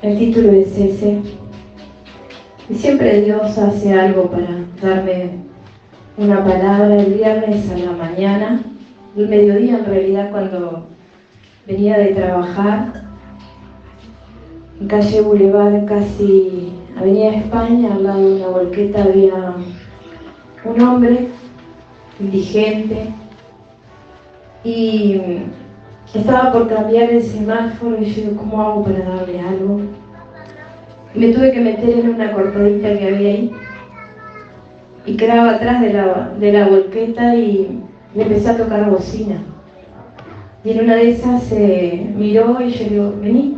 El título es ese. Y siempre Dios hace algo para darme una palabra. El viernes a la mañana, el mediodía en realidad, cuando venía de trabajar, en calle Boulevard, casi Avenida España, al lado de una volqueta, había un hombre indigente y estaba por cambiar el semáforo y yo digo, ¿cómo hago para darle algo? Y me tuve que meter en una cortadita que había ahí y quedaba atrás de la volqueta y le empecé a tocar bocina. Y en una de esas se miró y yo le digo, vení.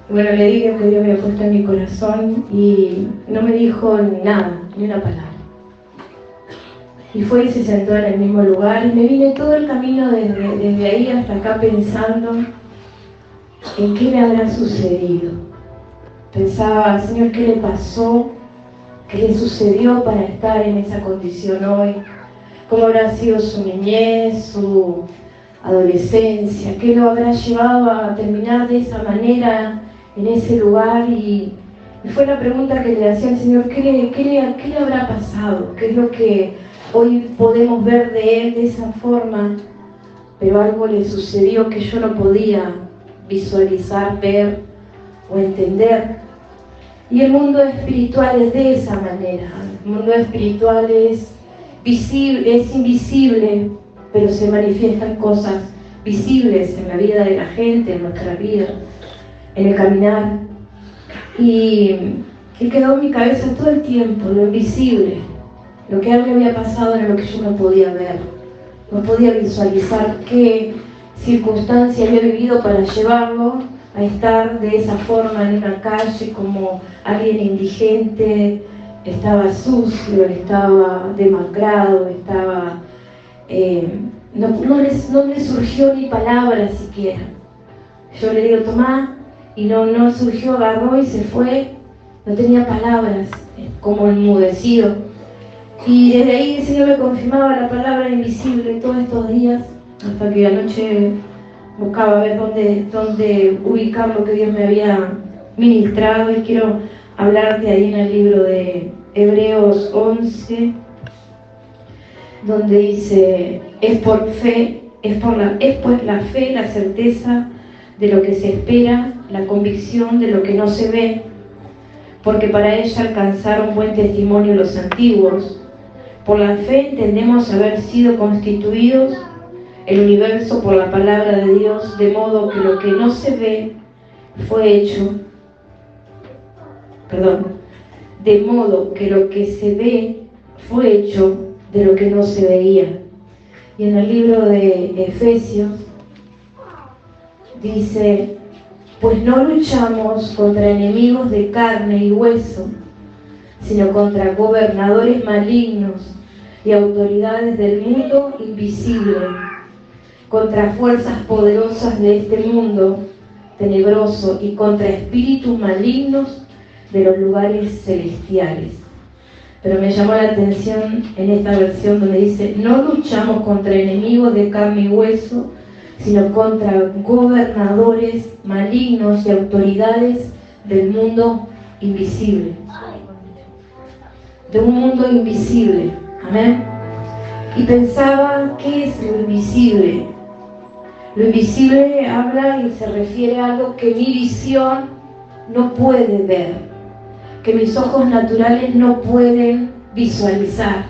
Y bueno, le dije que Dios me había puesto en mi corazón y no me dijo nada, ni una palabra. Y fue y se sentó en el mismo lugar y me vine todo el camino desde ahí hasta acá pensando en qué me habrá sucedido. Pensaba, Señor, ¿qué le pasó? ¿Qué le sucedió para estar en esa condición hoy? ¿Cómo habrá sido su niñez, su adolescencia? ¿Qué lo habrá llevado a terminar de esa manera en ese lugar? Y fue la pregunta que le hacía al Señor, ¿qué le habrá pasado? ¿Qué es lo que hoy podemos ver de Él de esa forma? Pero algo le sucedió que yo no podía visualizar, ver o entender. Y el mundo espiritual es de esa manera. El mundo espiritual es visible, es invisible, pero se manifiestan cosas visibles en la vida de la gente, en nuestra vida, en el caminar. Y quedó en mi cabeza todo el tiempo lo invisible. Lo que a él le había pasado era lo que yo no podía ver. No podía visualizar qué circunstancia había vivido para llevarlo a estar de esa forma en una calle como alguien indigente. Estaba sucio, estaba demacrado, estaba... no le surgió ni palabra siquiera. Yo le digo, tomá, y no surgió, agarró y se fue. No tenía palabras, como enmudecido. Y desde ahí el Señor me confirmaba la palabra invisible todos estos días, hasta que anoche buscaba ver dónde ubicar lo que Dios me había ministrado. Y quiero hablarte ahí en el libro de Hebreos 11, donde dice, es pues la fe, la certeza de lo que se espera, la convicción de lo que no se ve, porque para ella alcanzaron buen testimonio los antiguos. Por la fe entendemos haber sido constituidos el universo por la palabra de Dios, de modo que lo que no se ve fue hecho, de modo que lo que se ve fue hecho de lo que no se veía. Y en el libro de Efesios dice, pues no luchamos contra enemigos de carne y hueso, sino contra gobernadores malignos y autoridades del mundo invisible, contra fuerzas poderosas de este mundo tenebroso y contra espíritus malignos de los lugares celestiales. Pero me llamó la atención en esta versión donde dice, no luchamos contra enemigos de carne y hueso, sino contra gobernadores malignos y autoridades del mundo invisible. De un mundo invisible. Amén. Y pensaba, ¿qué es lo invisible? Lo invisible habla y se refiere a algo que mi visión no puede ver, que mis ojos naturales no pueden visualizar.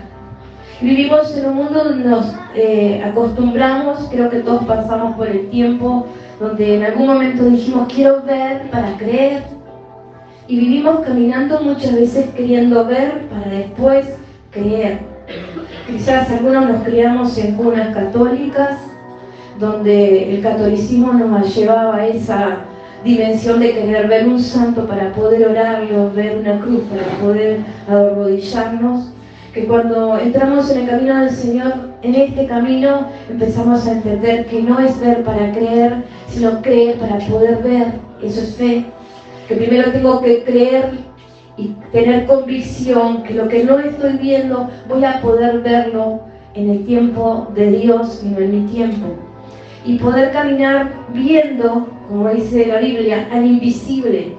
Vivimos en un mundo donde nos acostumbramos, creo que todos pasamos por el tiempo, donde en algún momento dijimos, quiero ver para creer, y vivimos caminando muchas veces queriendo ver para después creer. Quizás algunos nos criamos en cunas católicas, donde el catolicismo nos llevaba a esa dimensión de querer ver un santo para poder orarlo, ver una cruz para poder arrodillarnos, que cuando entramos en el camino del Señor, en este camino empezamos a entender que no es ver para creer, sino creer para poder ver. Eso es fe, que primero tengo que creer y tener convicción que lo que no estoy viendo voy a poder verlo en el tiempo de Dios y no en mi tiempo. Y poder caminar viendo, como dice la Biblia, al invisible.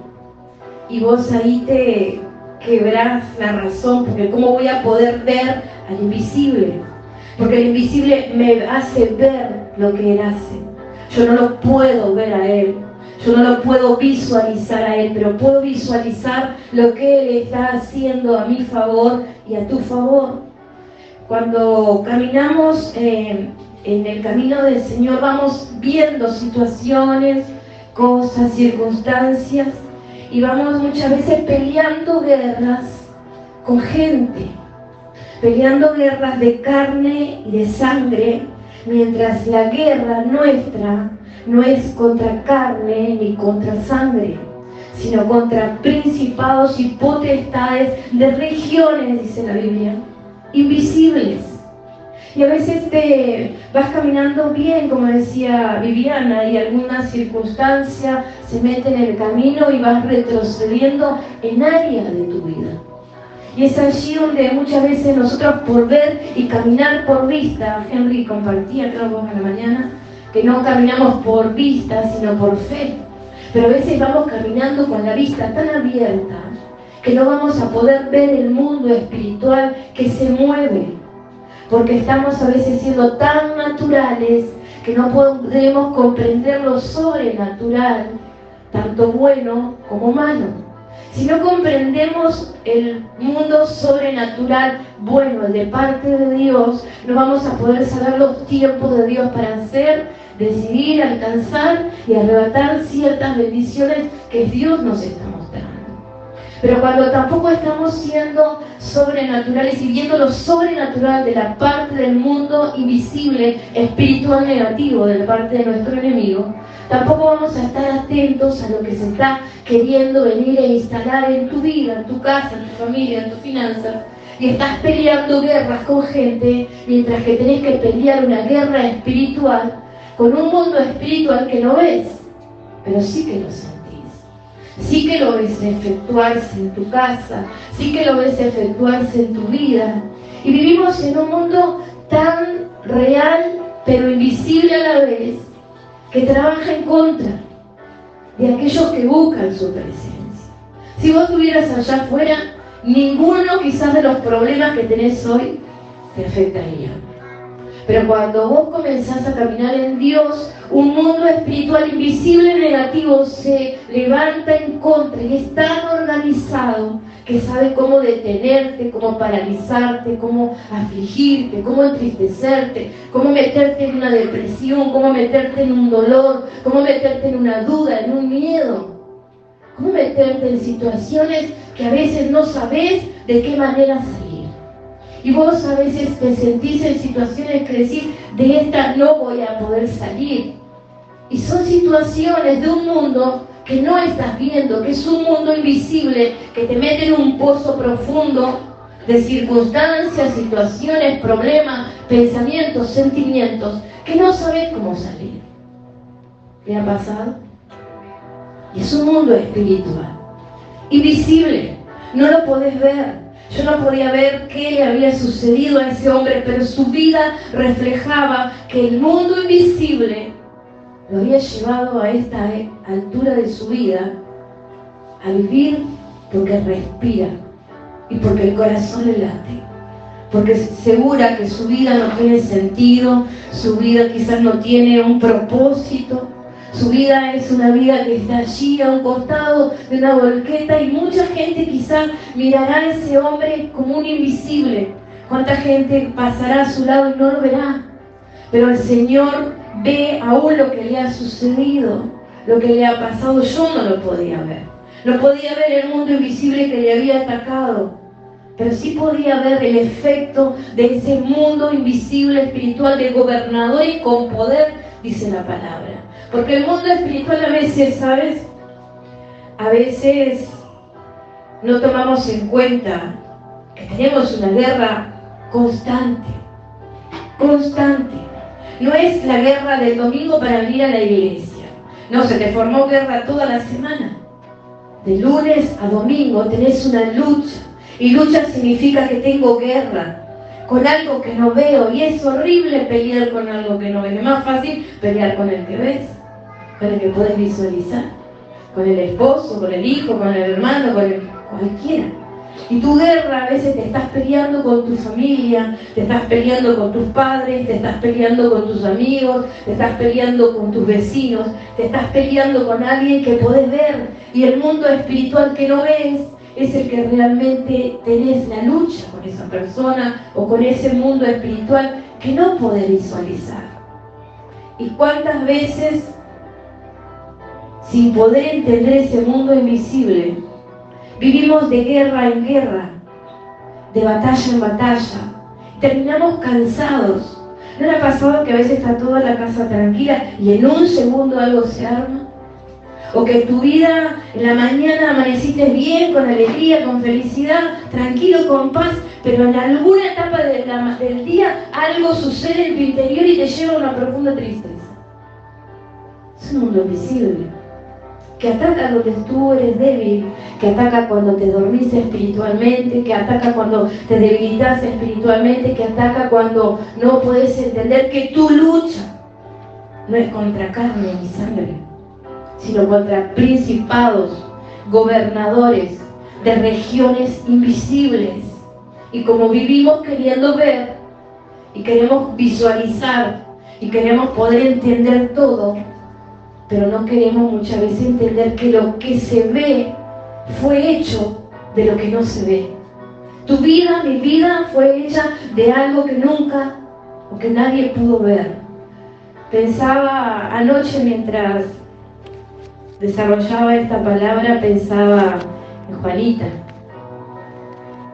y vos ahí te quebrás la razón, porque ¿cómo voy a poder ver al invisible? Porque el invisible me hace ver lo que Él hace. Yo no lo puedo ver a Él, yo no lo puedo visualizar a Él, pero puedo visualizar lo que Él está haciendo a mi favor y a tu favor. Cuando caminamos en el camino del Señor, vamos viendo situaciones, cosas, circunstancias, y vamos muchas veces peleando guerras con gente, peleando guerras de carne y de sangre, mientras la guerra nuestra no es contra carne ni contra sangre, sino contra principados y potestades de regiones, dice la Biblia, invisibles. Y a veces te vas caminando bien, como decía Viviana, y alguna circunstancia se mete en el camino y vas retrocediendo en áreas de tu vida. Y es allí donde muchas veces nosotros, por ver y caminar por vista, Henry compartía, creo que en la mañana, que no caminamos por vista, sino por fe. Pero a veces vamos caminando con la vista tan abierta que no vamos a poder ver el mundo espiritual que se mueve, porque estamos a veces siendo tan naturales que no podemos comprender lo sobrenatural, tanto bueno como malo. Si no comprendemos el mundo sobrenatural bueno, el de parte de Dios, no vamos a poder saber los tiempos de Dios para hacer, decidir, alcanzar y arrebatar ciertas bendiciones que Dios nos está mostrando. Pero cuando tampoco estamos siendo sobrenaturales y viendo lo sobrenatural de la parte del mundo invisible, espiritual negativo de la parte de nuestro enemigo, tampoco vamos a estar atentos a lo que se está queriendo venir a instalar en tu vida, en tu casa, en tu familia, en tus finanzas, y estás peleando guerras con gente, mientras que tenés que pelear una guerra espiritual con un mundo espiritual que no ves, pero sí que lo sentís. Sí que lo ves efectuarse en tu casa, sí que lo ves efectuarse en tu vida. Y vivimos en un mundo tan real, pero invisible a la vez, que trabaja en contra de aquellos que buscan su presencia. Si vos estuvieras allá afuera, ninguno quizás de los problemas que tenés hoy te afectaría. Pero cuando vos comenzás a caminar en Dios, un mundo espiritual invisible negativo se levanta en contra y es tan organizado que sabe cómo detenerte, cómo paralizarte, cómo afligirte, cómo entristecerte, cómo meterte en una depresión, cómo meterte en un dolor, cómo meterte en una duda, en un miedo, cómo meterte en situaciones que a veces no sabes de qué manera salir. Y vos a veces te sentís en situaciones que decís, de esta no voy a poder salir. Y son situaciones de un mundo que no estás viendo, que es un mundo invisible, que te mete en un pozo profundo de circunstancias, situaciones, problemas, pensamientos, sentimientos, que no sabes cómo salir. ¿Te ha pasado? Y es un mundo espiritual, invisible, no lo podés ver. Yo no podía ver qué le había sucedido a ese hombre, pero su vida reflejaba que el mundo invisible lo había llevado a esta altura de su vida a vivir porque respira y porque el corazón le late, porque segura que su vida no tiene sentido, su vida quizás no tiene un propósito. Su vida es una vida que está allí a un costado de una volqueta y mucha gente quizás mirará a ese hombre como un invisible. ¿Cuánta gente pasará a su lado y no lo verá? Pero el Señor ve aún lo que le ha sucedido, lo que le ha pasado. Yo no lo podía ver. No podía ver el mundo invisible que le había atacado, pero sí podía ver el efecto de ese mundo invisible espiritual de gobernadores con poder, dice la palabra. Porque el mundo espiritual a veces, ¿sabes? A veces no tomamos en cuenta que tenemos una guerra constante. No es la guerra del domingo para venir a la iglesia. No, se te formó guerra toda la semana. De lunes a domingo tenés una lucha. Y lucha significa que tengo guerra con algo que no veo. Y es horrible pelear con algo que no ves. Es más fácil pelear con el que ves, con el que puedes visualizar. con el esposo, con el hijo, con el hermano, con cualquiera. Y tu guerra a veces te estás peleando con tu familia, te estás peleando con tus padres, te estás peleando con tus amigos, te estás peleando con tus vecinos, te estás peleando con alguien que podés ver, y el mundo espiritual que no ves es el que realmente tenés la lucha con esa persona o con ese mundo espiritual que no podés visualizar. ¿Y cuántas veces, sin poder entender ese mundo invisible, vivimos de guerra en guerra, de batalla en batalla? Terminamos cansados. ¿No le ha pasado que a veces está toda la casa tranquila y en un segundo algo se arma? O que tu vida en la mañana amaneciste bien, con alegría, con felicidad, tranquilo, con paz, pero en alguna etapa del día algo sucede en tu interior y te lleva a una profunda tristeza. Es un mundo invisible que ataca donde tú eres débil, que ataca cuando te dormís espiritualmente, que ataca cuando te debilitas espiritualmente, que ataca cuando no puedes entender que tu lucha no es contra carne ni sangre, sino contra principados, gobernadores de regiones invisibles. Y como vivimos queriendo ver, y queremos visualizar, y queremos poder entender todo, pero no queremos muchas veces entender que lo que se ve fue hecho de lo que no se ve. Tu vida, mi vida, fue hecha de algo que nunca o que nadie pudo ver. Pensaba anoche mientras desarrollaba esta palabra, pensaba en Juanita.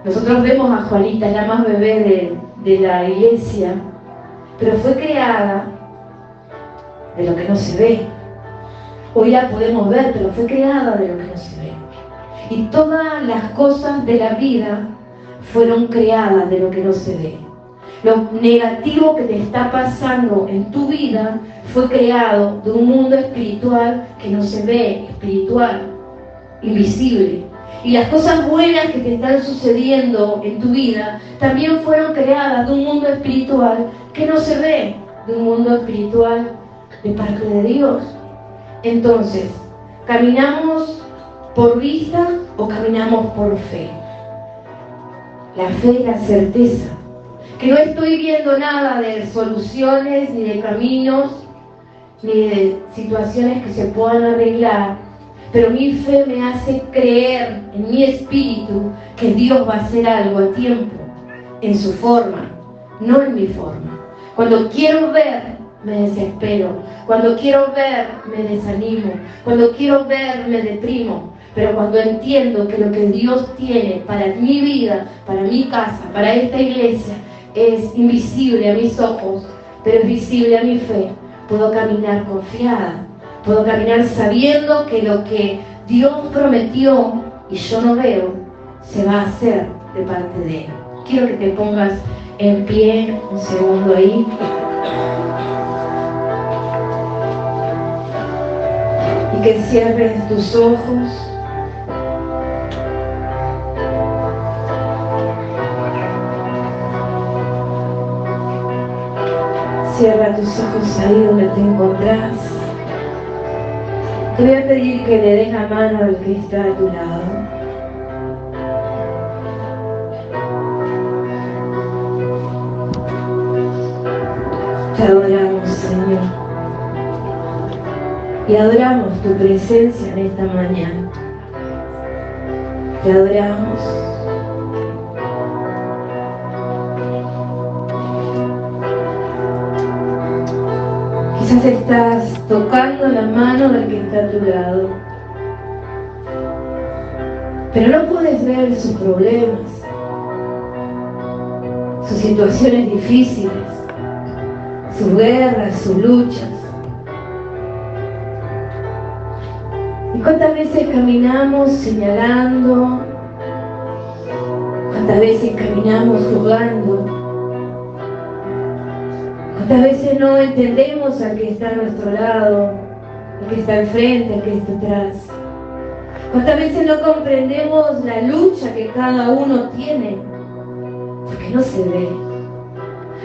Nosotros vemos a Juanita, la más bebé de la iglesia, pero fue creada de lo que no se ve. Hoy la podemos ver, pero fue creada de lo que no se ve. Y todas las cosas de la vida fueron creadas de lo que no se ve. Lo negativo que te está pasando en tu vida fue creado de un mundo espiritual que no se ve, espiritual, invisible. Y las cosas buenas que te están sucediendo en tu vida también fueron creadas de un mundo espiritual que no se ve, de un mundo espiritual de parte de Dios. Entonces, ¿caminamos por vista o caminamos por fe? La fe es la certeza, que no estoy viendo nada de soluciones, ni de caminos, ni de situaciones que se puedan arreglar, pero mi fe me hace creer en mi espíritu que Dios va a hacer algo a tiempo, en su forma, no en mi forma. Cuando quiero ver, me desespero. Cuando quiero ver, me desanimo. Cuando quiero ver, me deprimo. Pero cuando entiendo que lo que Dios tiene para mi vida, para mi casa, para esta iglesia, es invisible a mis ojos, pero es visible a mi fe, puedo caminar confiada. Puedo caminar sabiendo que lo que Dios prometió y yo no veo, se va a hacer de parte de Él. Quiero que te pongas en pie un segundo ahí. Y que cierres tus ojos. Cierra tus ojos ahí donde te encontrás. Te voy a pedir que le des la mano al que está a tu lado. Te adoramos, Señor. Y adoramos tu presencia en esta mañana. Te adoramos. Quizás estás tocando la mano del que está a tu lado, pero no puedes ver sus problemas, sus situaciones difíciles, sus guerras, sus luchas. ¿Y cuántas veces caminamos señalando? ¿Cuántas veces caminamos jugando? ¿Cuántas veces no entendemos al que está a nuestro lado, al que está enfrente, al que está atrás? ¿Cuántas veces no comprendemos la lucha que cada uno tiene? Porque no se ve.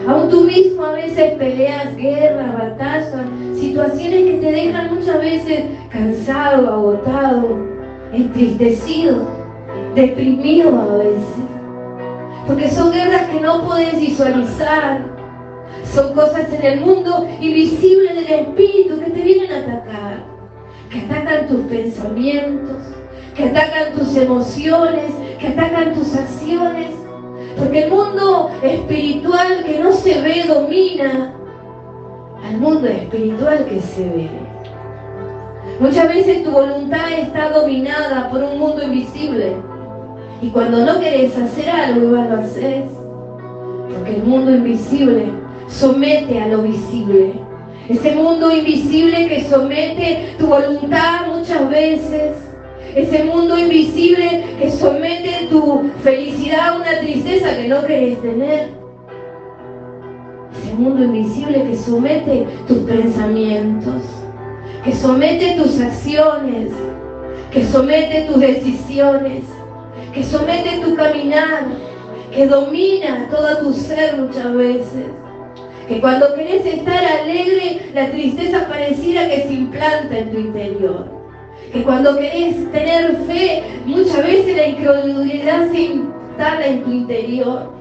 Aún tú mismo a veces peleas guerras, batallas, situaciones que te dejan muchas veces cansado, agotado, entristecido, deprimido a veces. Porque son guerras que no puedes visualizar. Son cosas en el mundo invisible del espíritu que te vienen a atacar. Que atacan tus pensamientos, que atacan tus emociones, que atacan tus acciones. Porque el mundo espiritual que no se ve domina al mundo espiritual que se ve. Muchas veces tu voluntad está dominada por un mundo invisible. Y cuando no querés hacer algo, igual lo haces. Porque el mundo invisible somete a lo visible. Ese mundo invisible que somete tu voluntad muchas veces. Ese mundo invisible que somete tu felicidad a una tristeza que no querés tener. Ese mundo invisible que somete tus pensamientos, que somete tus acciones, que somete tus decisiones, que somete tu caminar, que domina todo tu ser muchas veces. Que cuando querés estar alegre, la tristeza pareciera que se implanta en tu interior. Que cuando querés tener fe, muchas veces la incredulidad se instala en tu interior.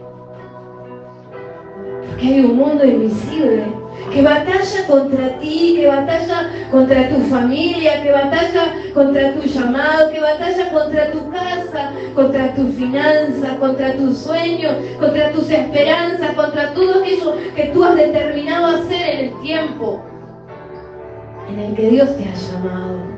Porque hay un mundo invisible que batalla contra ti, que batalla contra tu familia, que batalla contra tu llamado, que batalla contra tu casa, contra tu finanza, contra tus sueños, contra tus esperanzas, contra todo aquello que tú has determinado hacer en el tiempo en el que Dios te ha llamado.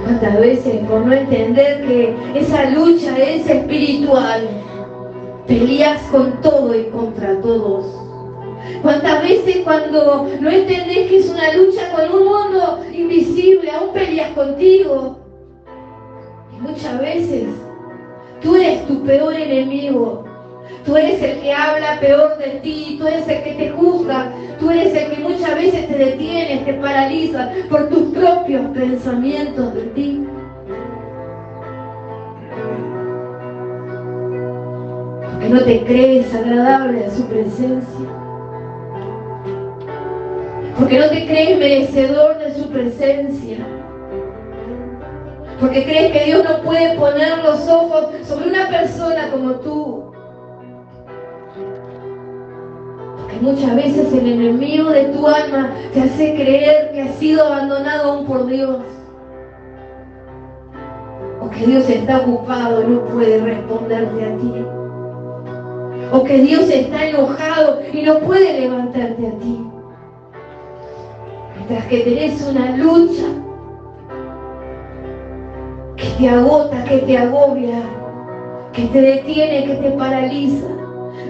¿Cuántas veces por no entender que esa lucha es espiritual, peleas con todo y contra todos? ¿Cuántas veces cuando no entendés que es una lucha con un mundo invisible, aún peleas contigo? Y muchas veces tú eres tu peor enemigo. Tú eres el que habla peor de ti, tú eres el que te juzga, tú eres el que muchas veces te detienes, te paraliza por tus propios pensamientos de ti. Porque no te crees agradable a su presencia. Porque no te crees merecedor de su presencia. Porque crees que Dios no puede poner los ojos sobre una persona como tú. Muchas veces el enemigo de tu alma te hace creer que has sido abandonado aún por Dios. O que Dios está ocupado y no puede responderte a ti. O que Dios está enojado y no puede levantarte a ti. Mientras que tenés una lucha que te agota, que te agobia, que te detiene, que te paraliza.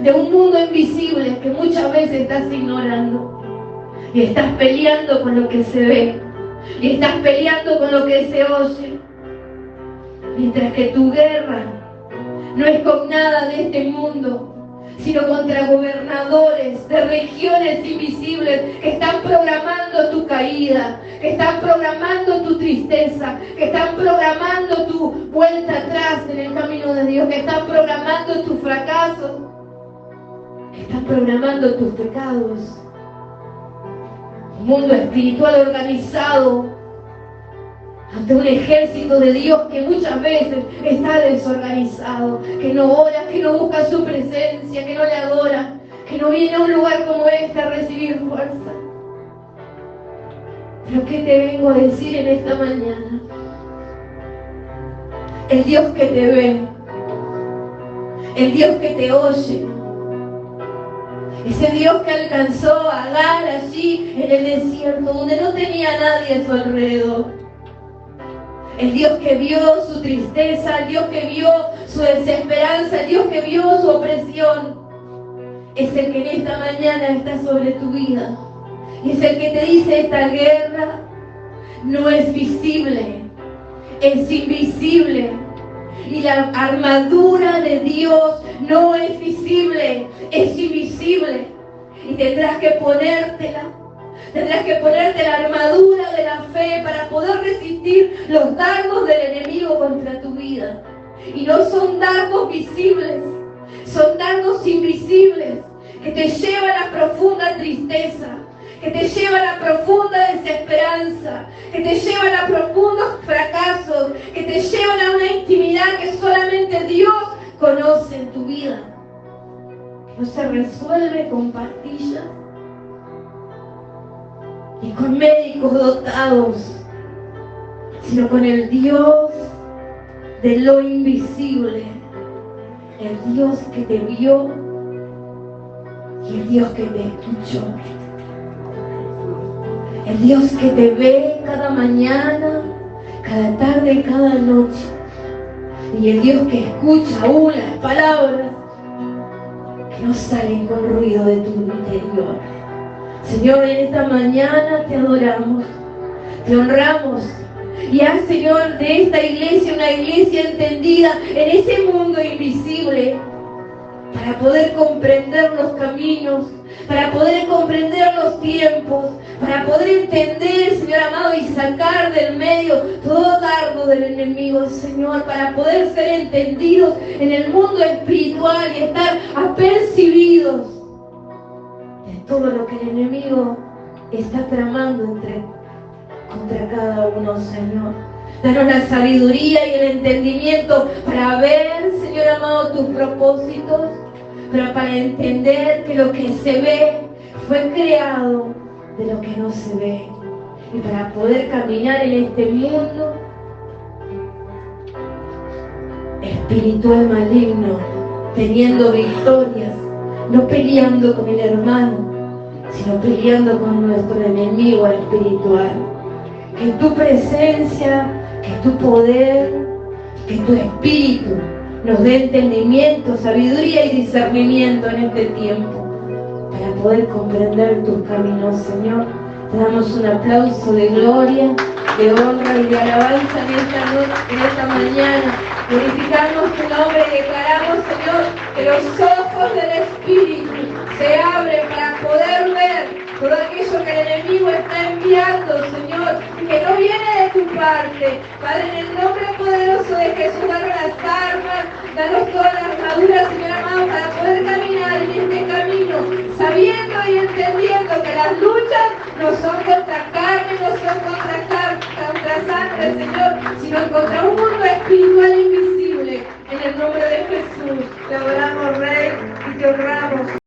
De un mundo invisible que muchas veces estás ignorando. Y estás peleando con lo que se ve. Y estás peleando con lo que se oye. Mientras que tu guerra no es con nada de este mundo, sino contra gobernadores de regiones invisibles que están programando tu caída, que están programando tu tristeza, que están programando tu vuelta atrás en el camino de Dios, que están programando tu fracaso. Están programando tus pecados. Un mundo espiritual organizado ante un ejército de Dios que muchas veces está desorganizado, que no ora, que no busca su presencia, que no le adora, que no viene a un lugar como este a recibir fuerza. Pero ¿qué te vengo a decir en esta mañana? El Dios que te ve, el Dios que te oye, ese Dios que alcanzó a Agar allí en el desierto, donde no tenía nadie a su alrededor. El Dios que vio su tristeza, el Dios que vio su desesperanza, el Dios que vio su opresión, es el que en esta mañana está sobre tu vida. Y es el que te dice: esta guerra no es visible, es invisible. Y la armadura de Dios no es visible, es invisible. Y tendrás que ponértela. Tendrás que ponerte la armadura de la fe para poder resistir los dardos del enemigo contra tu vida. Y no son dardos visibles, Son dardos invisibles que te llevan a profunda tristeza, que te llevan a profunda desesperanza, que te llevan a profundos fracasos, que te llevan a una intimidad que solamente Dios conoce en tu vida. No se resuelve con pastillas ni con médicos dotados, sino con el Dios de lo invisible, el Dios que te vio y el Dios que te escuchó, el Dios que te ve cada mañana, cada tarde, cada noche, y el Dios que escucha aún las palabras que no salen con ruido de tu interior. Señor, en esta mañana te adoramos, te honramos. Y haz, Señor, de esta iglesia una iglesia entendida en ese mundo invisible, para poder comprender los caminos, para poder comprender los tiempos, para poder entender, Señor amado, y sacar del medio todo dardo del enemigo, Señor, para poder ser entendidos en el mundo espiritual y estar apercibidos de todo lo que el enemigo está tramando contra cada uno, Señor. Danos la sabiduría y el entendimiento para ver, Señor amado, tus propósitos, pero para entender que lo que se ve fue creado de lo que no se ve, y para poder caminar en este mundo espiritual maligno, teniendo victorias, no peleando con el hermano, sino peleando con nuestro enemigo espiritual. Que tu presencia, que tu poder, que tu espíritu nos dé entendimiento, sabiduría y discernimiento en este tiempo, para poder comprender tus caminos, Señor. Te damos un aplauso de gloria, de honra y de alabanza en esta mañana. Glorificamos tu nombre y declaramos, Señor, que los ojos del Espíritu se abren para poder ver todo aquello que el enemigo está enviando, Señor, y que no viene de tu parte. Padre, en el nombre poderoso de Jesús, danos las armas, danos toda la armadura, Señor amado, para poder caminar en este camino, sabiendo y entendiendo que las luchas no son contra carne, no son contra sangre, Señor, sino contra un mundo espiritual invisible. En el nombre de Jesús, te adoramos, Rey, y te honramos.